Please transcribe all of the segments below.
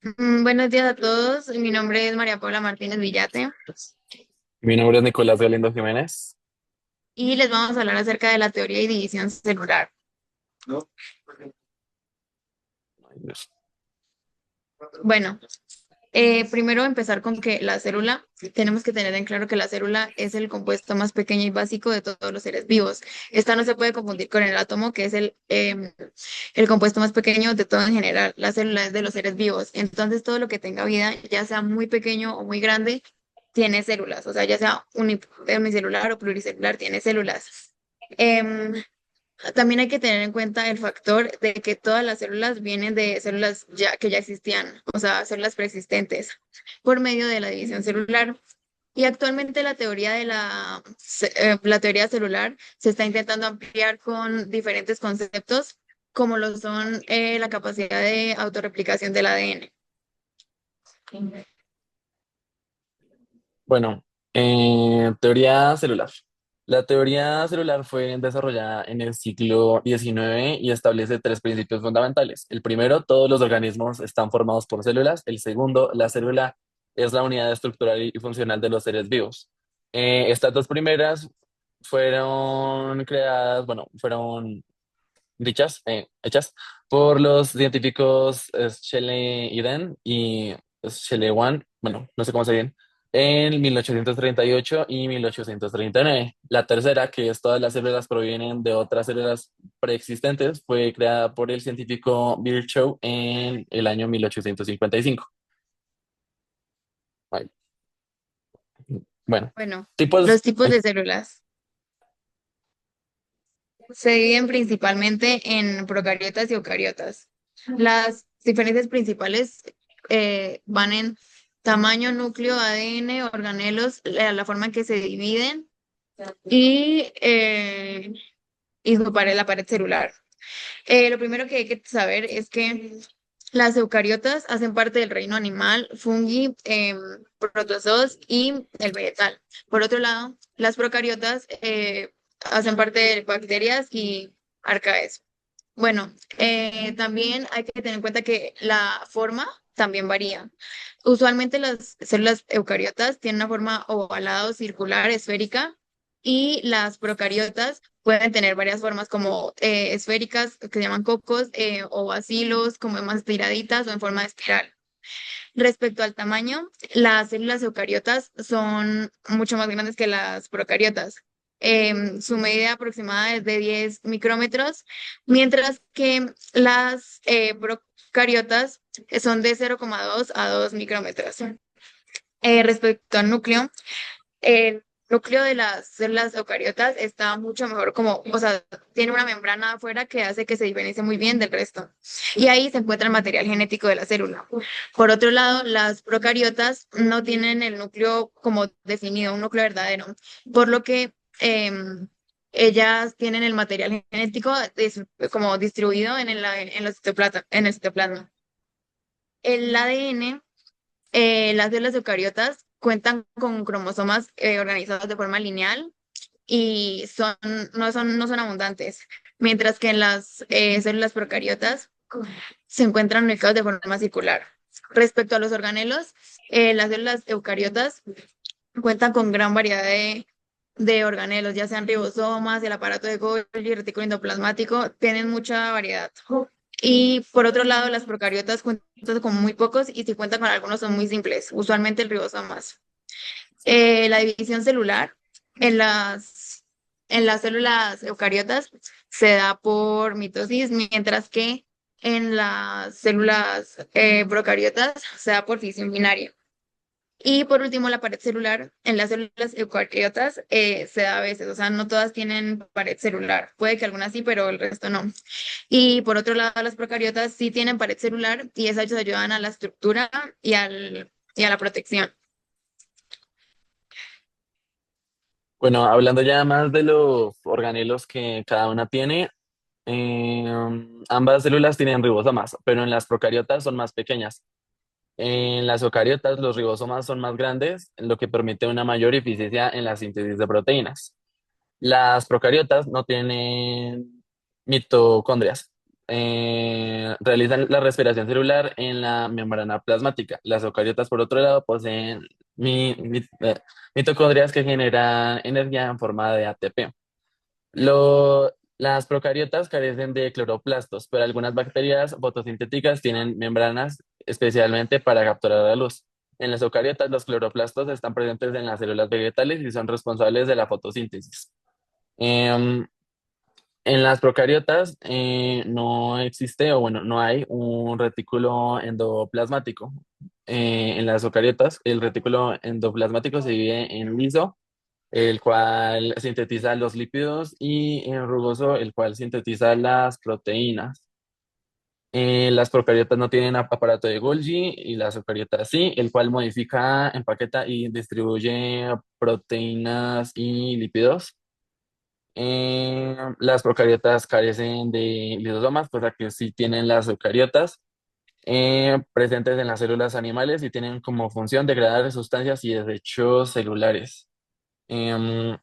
Buenos días a todos. Mi nombre es María Paula Martínez Villate Mi nombre es Nicolás Galindo Jiménez. y les vamos a hablar acerca de la teoría y división celular. Ay, Dios. Bueno, primero empezar con que la célula, tenemos que tener en claro que la célula es el compuesto más pequeño y básico de todos los seres vivos. Esta no se puede confundir con el átomo, que es el compuesto más pequeño de todo en general. La célula es de los seres vivos. Entonces, todo lo que tenga vida, ya sea muy pequeño o muy grande, tiene células. O sea, ya sea unicelular o pluricelular, tiene células. Em, También hay que tener en cuenta el factor de que todas las células vienen de células que ya existían, o sea, células preexistentes, por medio de la división celular. Y actualmente la teoría de la teoría celular se está intentando ampliar con diferentes conceptos, como lo son la capacidad de autorreplicación del ADN. Bueno, teoría celular. La teoría celular fue desarrollada en el siglo XIX y establece tres principios fundamentales. El primero, todos los organismos están formados por células. El segundo, la célula es la unidad estructural y funcional de los seres vivos. Estas dos primeras fueron creadas, bueno, fueron hechas por los científicos Shelley y Den y Shelley Wan, bueno, no sé cómo se llaman, en 1838 y 1839. La tercera, que es todas las células provienen de otras células preexistentes, fue creada por el científico Virchow en el año 1855. Ay, bueno, Bueno, tipos, los tipos ay, de células se dividen principalmente en procariotas y eucariotas. Las diferencias principales van en tamaño, núcleo, ADN, organelos, la forma en que se dividen y la pared celular. Lo primero que hay que saber es que las eucariotas hacen parte del reino animal, fungi, protozoos y el vegetal. Por otro lado, las procariotas hacen parte de bacterias y arcaes. Bueno, también hay que tener en cuenta que la forma también varía. Usualmente las células eucariotas tienen una forma ovalada o circular, esférica, y las procariotas pueden tener varias formas como esféricas, que se llaman cocos, o bacilos, como más tiraditas o en forma de espiral. Respecto al tamaño, las células eucariotas son mucho más grandes que las procariotas. Su medida aproximada es de 10 micrómetros, mientras que las procariotas son de 0,2 a 2 micrómetros. Respecto al núcleo, el núcleo de las células eucariotas está mucho mejor como, o sea, tiene una membrana afuera que hace que se diferencie muy bien del resto. Y ahí se encuentra el material genético de la célula. Por otro lado, las procariotas no tienen el núcleo como definido, un núcleo verdadero, por lo que ellas tienen el material genético como distribuido en el citoplasma. El ADN, las células eucariotas cuentan con cromosomas organizados de forma lineal y no son abundantes, mientras que en las células procariotas se encuentran ubicados de forma circular. Respecto a los organelos, las células eucariotas cuentan con gran variedad de organelos, ya sean ribosomas, el aparato de Golgi, retículo endoplasmático, tienen mucha variedad. Y por otro lado, las procariotas cuentan con muy pocos y si cuentan con algunos son muy simples, usualmente el ribosomas. La división celular en en las células eucariotas se da por mitosis, mientras que en las células procariotas se da por fisión binaria. Y por último, la pared celular en las células eucariotas se da a veces, o sea, no todas tienen pared celular. Puede que algunas sí, pero el resto no. Y por otro lado, las procariotas sí tienen pared celular y esas ayudan a la estructura y a la protección. bueno, hablando ya más de los organelos que cada una tiene, ambas células tienen ribosomas, pero en las procariotas son más pequeñas. En las eucariotas los ribosomas son más grandes, lo que permite una mayor eficiencia en la síntesis de proteínas. Las procariotas no tienen mitocondrias. realizan la respiración celular en la membrana plasmática. Las eucariotas, por otro lado, poseen mitocondrias que generan energía en forma de ATP. Las procariotas carecen de cloroplastos, pero algunas bacterias fotosintéticas tienen membranas especialmente para capturar la luz. En las eucariotas, los cloroplastos están presentes en las células vegetales y son responsables de la fotosíntesis. Em, en las procariotas no existe, o bueno, no hay un retículo endoplasmático. En las eucariotas, el retículo endoplasmático se divide en liso, el cual sintetiza los lípidos, y en rugoso, el cual sintetiza las proteínas. Las procariotas no tienen aparato de Golgi y las eucariotas sí, el cual modifica, empaqueta y distribuye proteínas y lípidos. Las procariotas carecen de lisosomas, pues que sí tienen las eucariotas presentes en las células animales y tienen como función degradar sustancias y desechos celulares. Em,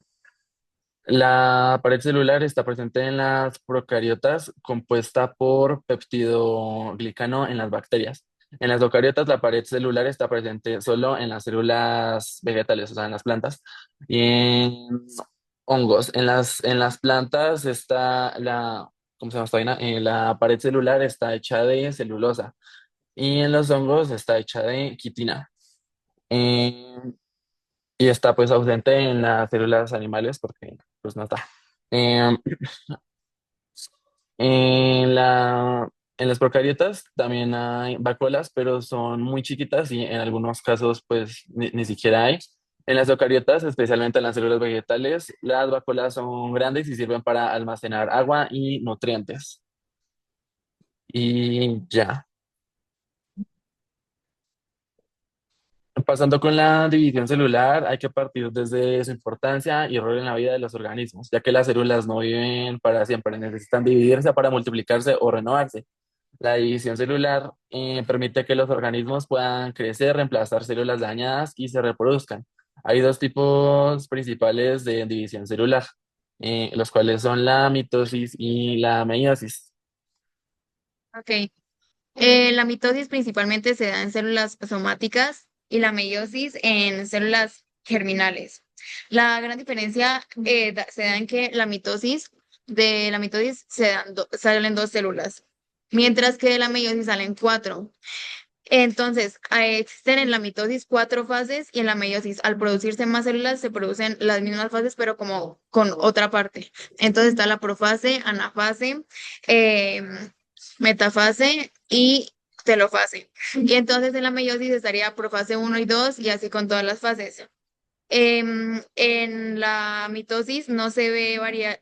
la pared celular está presente en las procariotas, compuesta por peptidoglicano en las bacterias. En las eucariotas, la pared celular está presente solo en las células vegetales, o sea, en las plantas. Y en hongos, en las plantas está ¿cómo se llama esta vaina? La pared celular está hecha de celulosa y en los hongos está hecha de quitina. Eh, y está pues ausente en las células animales porque pues no está. Eh, en las procariotas también hay vacuolas, pero son muy chiquitas y en algunos casos pues ni siquiera hay. En las eucariotas, especialmente en las células vegetales, las vacuolas son grandes y sirven para almacenar agua y nutrientes. Y ya. Pasando con la división celular, hay que partir desde su importancia y rol en la vida de los organismos, ya que las células no viven para siempre, necesitan dividirse para multiplicarse o renovarse. La división celular permite que los organismos puedan crecer, reemplazar células dañadas y se reproduzcan. Hay dos tipos principales de división celular, los cuales son la mitosis y la meiosis. Ok. La mitosis principalmente se da en células somáticas y la meiosis en células germinales. La gran diferencia se da en que de la mitosis salen dos células, mientras que de la meiosis salen cuatro. Entonces, existen en la mitosis cuatro fases y en la meiosis, al producirse más células, se producen las mismas fases, pero como con otra parte. Entonces está la profase, anafase, metafase y telofase. Y entonces en la meiosis estaría profase uno y 2 y así con todas las fases. En la mitosis no se ve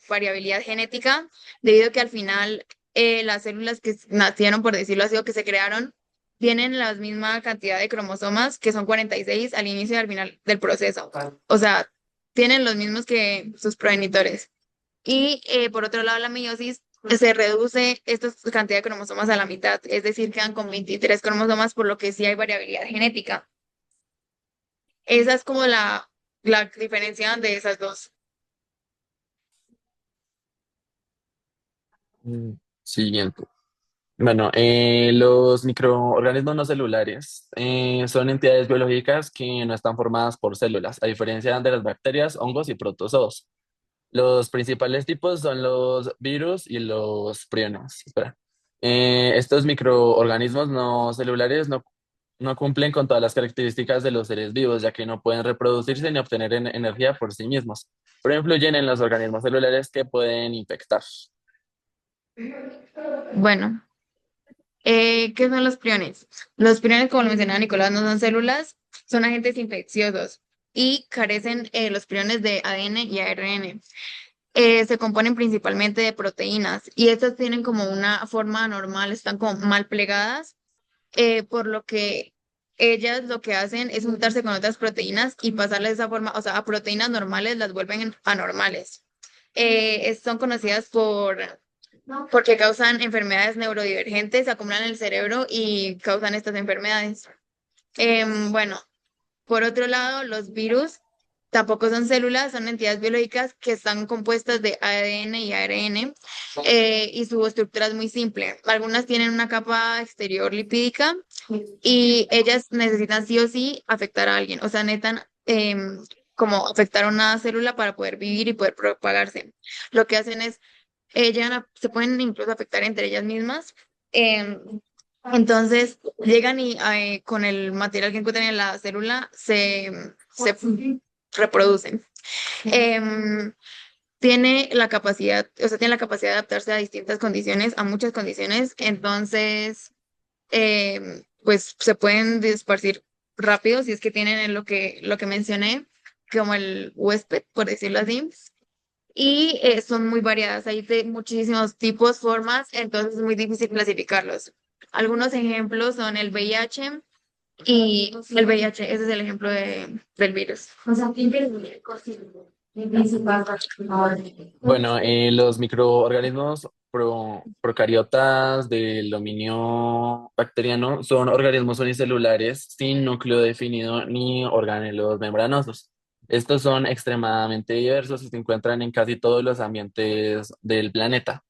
variabilidad genética debido a que al final las células que nacieron, por decirlo así, o que se crearon, tienen la misma cantidad de cromosomas, que son 46 al inicio y al final del proceso. O sea, tienen los mismos que sus progenitores. Y por otro lado, la meiosis se reduce esta cantidad de cromosomas a la mitad, es decir, quedan con 23 cromosomas, por lo que sí hay variabilidad genética. Esa es como la diferencia de esas dos. Mm, Siguiente. Bueno, los microorganismos no celulares son entidades biológicas que no están formadas por células, a diferencia de las bacterias, hongos y protozoos. Los principales tipos son los virus y los priones. Espera. Estos microorganismos no celulares no cumplen con todas las características de los seres vivos, ya que no pueden reproducirse ni obtener energía por sí mismos, pero influyen en los organismos celulares que pueden infectar. Bueno, ¿qué son los priones? Los priones, como lo mencionaba Nicolás, no son células, son agentes infecciosos y carecen los priones de ADN y ARN. Se componen principalmente de proteínas y estas tienen como una forma anormal, están como mal plegadas, por lo que ellas lo que hacen es juntarse con otras proteínas y pasarles esa forma, o sea, a proteínas normales las vuelven anormales. Son conocidas porque causan enfermedades neurodivergentes, se acumulan en el cerebro y causan estas enfermedades. Bueno, por otro lado, los virus. Tampoco son células, son entidades biológicas que están compuestas de ADN y ARN, y su estructura es muy simple. Algunas tienen una capa exterior lipídica y ellas necesitan sí o sí afectar a alguien, o sea, necesitan como afectar a una célula para poder vivir y poder propagarse. Lo que hacen es, se pueden incluso afectar entre ellas mismas. em, entonces, llegan y con el material que encuentran en la célula se reproducen. Em, tiene la capacidad, o sea, tiene la capacidad de adaptarse a distintas condiciones, a muchas condiciones, entonces, pues se pueden esparcir rápido si es que tienen lo que mencioné, como el huésped, por decirlo así. Y son muy variadas, hay de muchísimos tipos, formas, entonces es muy difícil clasificarlos. Algunos ejemplos son el VIH y el VIH, ese es el ejemplo del virus. Bueno, los microorganismos procariotas del dominio bacteriano son organismos unicelulares sin núcleo definido ni organelos membranosos. Estos son extremadamente diversos y se encuentran en casi todos los ambientes del planeta.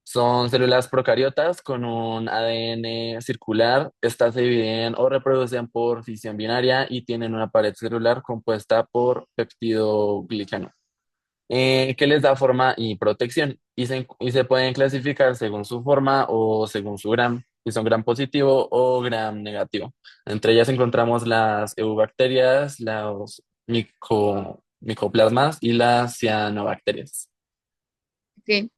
Son células procariotas con un ADN circular. Estas se dividen o reproducen por fisión binaria y tienen una pared celular compuesta por peptidoglicano, que les da forma y protección. Y se pueden clasificar según su forma o según su gram, si son gram positivo o gram negativo. Entre ellas encontramos las eubacterias, los micoplasmas y las cianobacterias. Ok.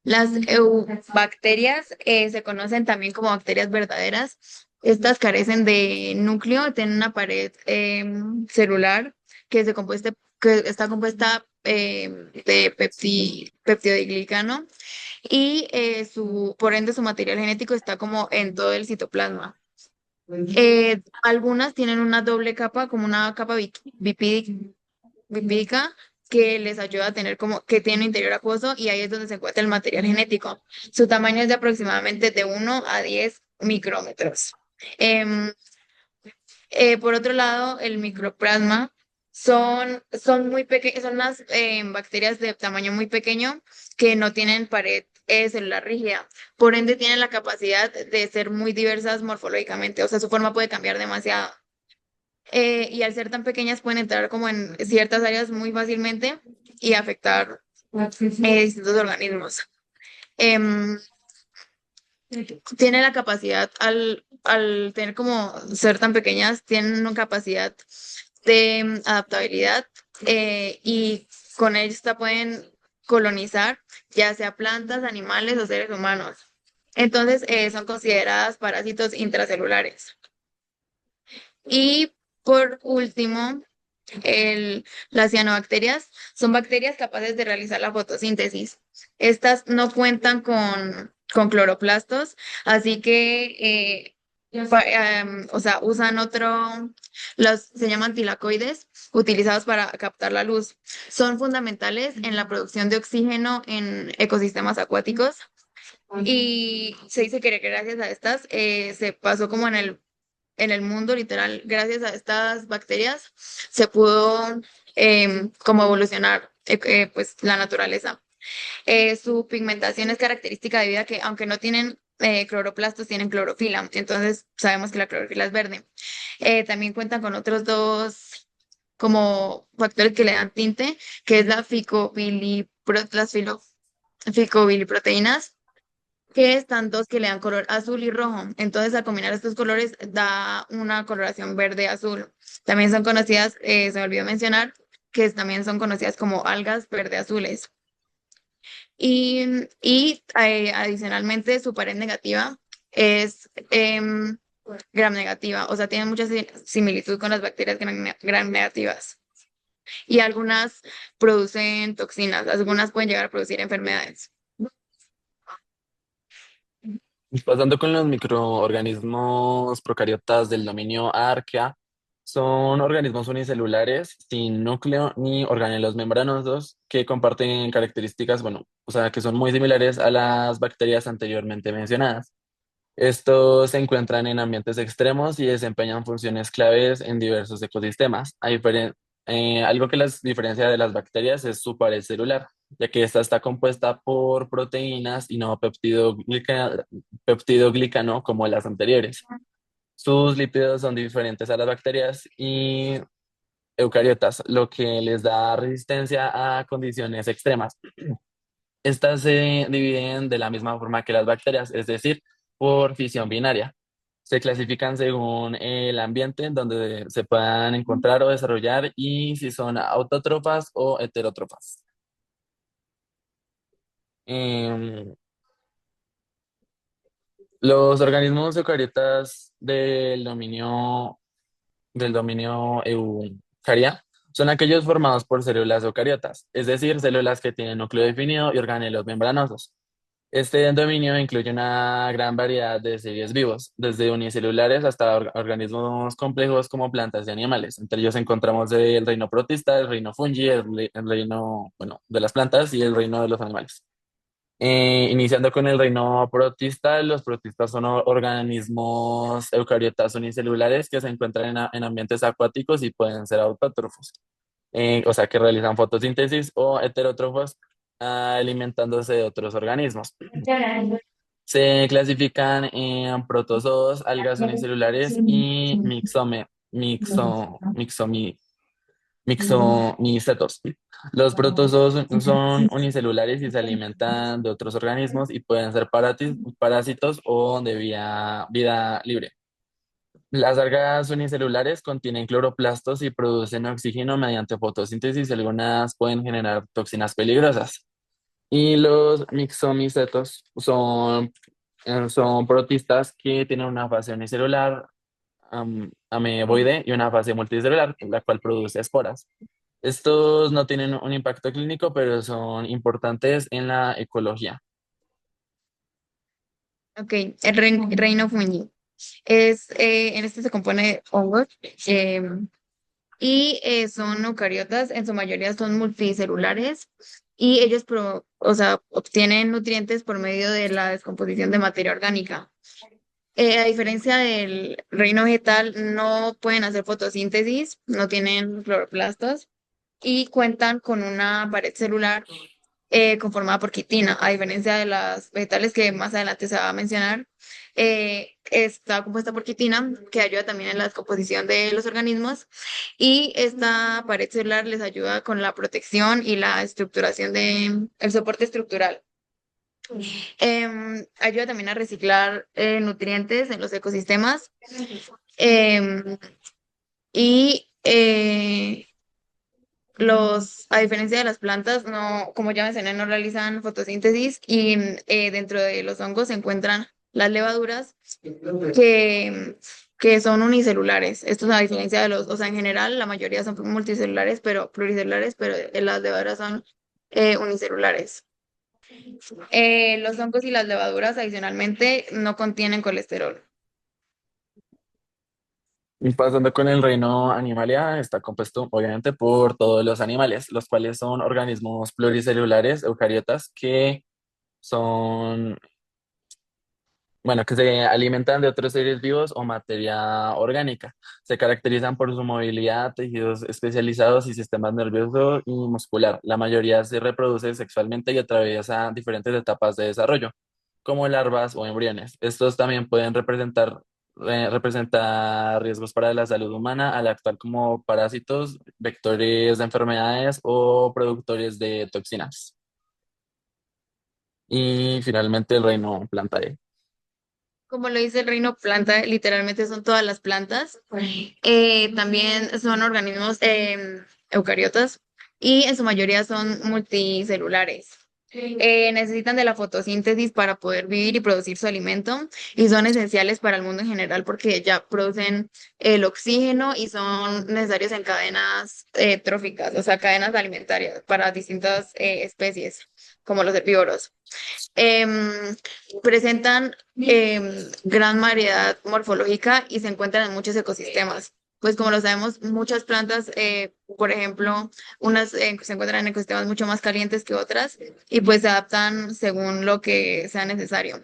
Las eubacterias se conocen también como bacterias verdaderas. Estas carecen de núcleo, tienen una pared celular que está compuesta de peptidoglicano y por ende su material genético está como en todo el citoplasma. Algunas tienen una doble capa, como una capa lipídica que les ayuda a tener como que tiene un interior acuoso y ahí es donde se encuentra el material genético. Su tamaño es de aproximadamente de 1 a 10 micrómetros. Em, por otro lado, el microplasma son muy pequeñas, son unas bacterias de tamaño muy pequeño que no tienen pared celular rígida. Por ende, tienen la capacidad de ser muy diversas morfológicamente, o sea, su forma puede cambiar demasiado. Y al ser tan pequeñas pueden entrar como en ciertas áreas muy fácilmente y afectar distintos organismos. Em, tiene la capacidad, al tener como ser tan pequeñas, tienen una capacidad de adaptabilidad, y con esta pueden colonizar ya sea plantas, animales o seres humanos. Entonces, son consideradas parásitos intracelulares. Y por último, las cianobacterias son bacterias capaces de realizar la fotosíntesis. Estas no cuentan con cloroplastos, así que, o sea, usan se llaman tilacoides, utilizados para captar la luz. Son fundamentales en la producción de oxígeno en ecosistemas acuáticos. Y se dice que gracias a estas se pasó como en el mundo, literal, gracias a estas bacterias, se pudo como evolucionar pues la naturaleza. Su pigmentación es característica debido a que aunque no tienen cloroplastos, tienen clorofila. Entonces sabemos que la clorofila es verde. También cuentan con otros dos como factores que le dan tinte, que es la ficoviliproteínas, que están dos que le dan color azul y rojo. Entonces, al combinar estos colores, da una coloración verde-azul. También son conocidas, se me olvidó mencionar, que también son conocidas como algas verde-azules. Adicionalmente, su pared negativa es gram negativa, o sea, tiene mucha similitud con las bacterias gram negativas. Y algunas producen toxinas, algunas pueden llegar a producir enfermedades. Pasando con los microorganismos procariotas del dominio Archaea, son organismos unicelulares sin núcleo ni organelos membranosos que comparten características, bueno, o sea, que son muy similares a las bacterias anteriormente mencionadas. Estos se encuentran en ambientes extremos y desempeñan funciones claves en diversos ecosistemas. Algo que las diferencia de las bacterias es su pared celular, ya que esta está compuesta por proteínas y no peptidoglicano como las anteriores. Sus lípidos son diferentes a las bacterias y eucariotas, lo que les da resistencia a condiciones extremas. Estas se dividen de la misma forma que las bacterias, es decir, por fisión binaria. Se clasifican según el ambiente en donde se puedan encontrar o desarrollar y si son autótrofas o heterótrofas. Em, los organismos eucariotas del dominio eucaria son aquellos formados por células eucariotas, es decir, células que tienen núcleo definido y organelos membranosos. Este dominio incluye una gran variedad de seres vivos, desde unicelulares hasta organismos complejos como plantas y animales. Entre ellos encontramos el reino protista, el reino fungi, el reino, bueno, de las plantas y el reino de los animales. Iniciando con el reino protista, los protistas son organismos eucariotas unicelulares que se encuentran en ambientes acuáticos y pueden ser autótrofos, o sea, que realizan fotosíntesis o heterótrofos, alimentándose de otros organismos. Se clasifican en protozoos, algas unicelulares y mixomicetos. Los protozoos son unicelulares y se alimentan de otros organismos y pueden ser parásitos o de vida libre. Las algas unicelulares contienen cloroplastos y producen oxígeno mediante fotosíntesis y algunas pueden generar toxinas peligrosas. Y los mixomicetos son protistas que tienen una fase unicelular, ameboide y una fase multicelular, la cual produce esporas. Estos no tienen un impacto clínico, pero son importantes en la ecología. Ok, el reino fungi. En este se compone de hongos son eucariotas, en su mayoría son multicelulares y ellos o sea, obtienen nutrientes por medio de la descomposición de materia orgánica. A diferencia del reino vegetal, no pueden hacer fotosíntesis, no tienen cloroplastos y cuentan con una pared celular conformada por quitina, a diferencia de las vegetales que más adelante se va a mencionar. Está compuesta por quitina, que ayuda también en la descomposición de los organismos, y esta pared celular les ayuda con la protección y la estructuración el soporte estructural. Ayuda también a reciclar nutrientes en los ecosistemas. Em, y a diferencia de las plantas, no, como ya mencioné, no realizan fotosíntesis y dentro de los hongos se encuentran las levaduras que, que son unicelulares. Estos a diferencia de o sea, en general la mayoría son multicelulares, pero pluricelulares, pero las levaduras son unicelulares. Los hongos y las levaduras adicionalmente no contienen colesterol. Y pasando con el reino animalia, está compuesto obviamente por todos los animales, los cuales son organismos pluricelulares, eucariotas, que son, bueno, que se alimentan de otros seres vivos o materia orgánica. Se caracterizan por su movilidad, tejidos especializados y sistemas nervioso y muscular. La mayoría se reproduce sexualmente y atraviesa diferentes etapas de desarrollo, como larvas o embriones. Estos también pueden representar riesgos para la salud humana al actuar como parásitos, vectores de enfermedades o productores de toxinas. Y finalmente el reino plantae. Como lo dice el reino planta, literalmente son todas las plantas. También son organismos eucariotas y en su mayoría son multicelulares. Necesitan de la fotosíntesis para poder vivir y producir su alimento y son esenciales para el mundo en general porque ya producen el oxígeno y son necesarios en cadenas tróficas, o sea, cadenas alimentarias para distintas especies, como los herbívoros. Em, Presentan gran variedad morfológica y se encuentran en muchos ecosistemas. Pues como lo sabemos, muchas plantas, por ejemplo, unas se encuentran en ecosistemas mucho más calientes que otras y pues se adaptan según lo que sea necesario.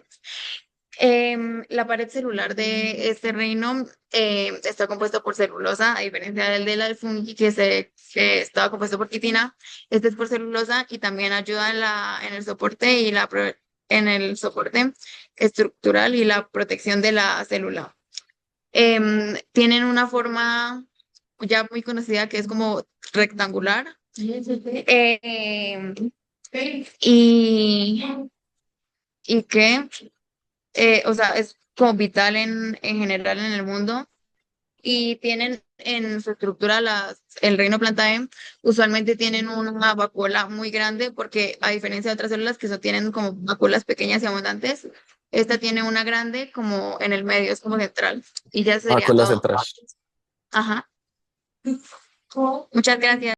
La pared celular de este reino está compuesto por celulosa, a diferencia del de la fungi que estaba compuesto por quitina. Este es por celulosa y también ayuda en el soporte en el soporte estructural y la protección de la célula. Tienen una forma ya muy conocida que es como rectangular. Em, y, y que o sea, es como vital en general en el mundo y tienen en su estructura el reino plantae, usualmente tienen una vacuola muy grande porque a diferencia de otras células que tienen como vacuolas pequeñas y abundantes, esta tiene una grande como en el medio, es como central y ya Ah, sería con la todo. central. Ajá. Muchas gracias.